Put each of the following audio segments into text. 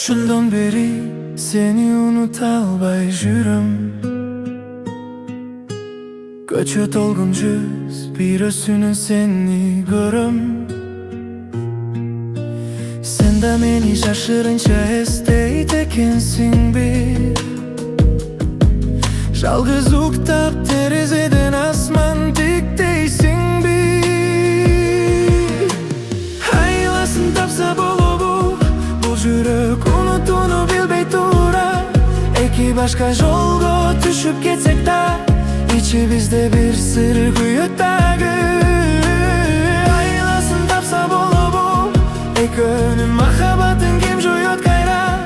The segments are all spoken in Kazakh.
Başından beri seni unutalbay жүрüm. Көчөт олгун жүз бирөөсүнөн сени көрөм. Сен да мени жашырынча эстейт экенсиңби? Жалгыз уктап терезеден асман тиктейсиңби? Айласын тапса болобу бул жүрөк унутууну билбей тура. Эки башка жолго түшүп кетсек да, İçimizde bir sır kuyut dağı. Aylasın tapsa bolu bu ekönüm mahabatın kim joyot kayra.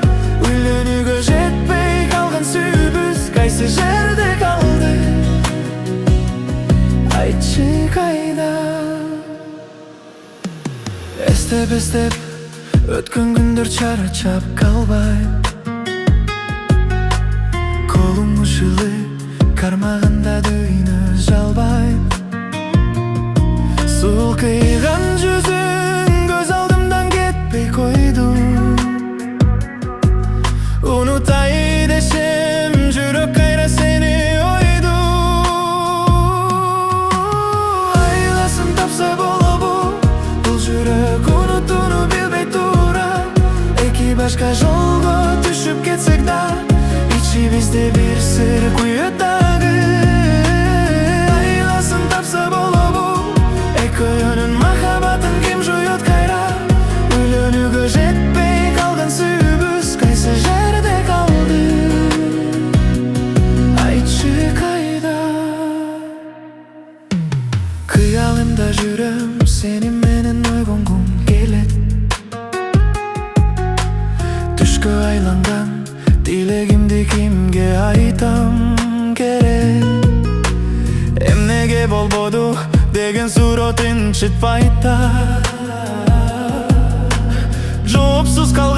Ülünü göz etpey kalgın sübüz kaysı jerde kaldı. Aytçı kayda. Estep estep ötkün gündür çarçap kalbay. Kolum uşulu кармагында дүйнө жалбай. Сулкыйган жүзүң көз алдымдан кетпей койду. Унутай десем жүрөк кайра сени ойду. Айласын тапса болобу бул жүрөк унутууну билбей тура. Эки башка жолго түшүп кетсек да, içimizde bir sır kuyut dağı. Aylasın tapsa bolobu ekönün mahabatın kim joyot kayra. Ülünü göz etpey kalgın sübüz kaysı jerde kaldı. Aytçı kayda. Kıyalımda жүрөм сени менен ойгонгум келет. Түшкө айланган Dilегимди кимге айтам керек? Эмнеге болбоду деген суроо тынчытпайт да. Жоопсуз калган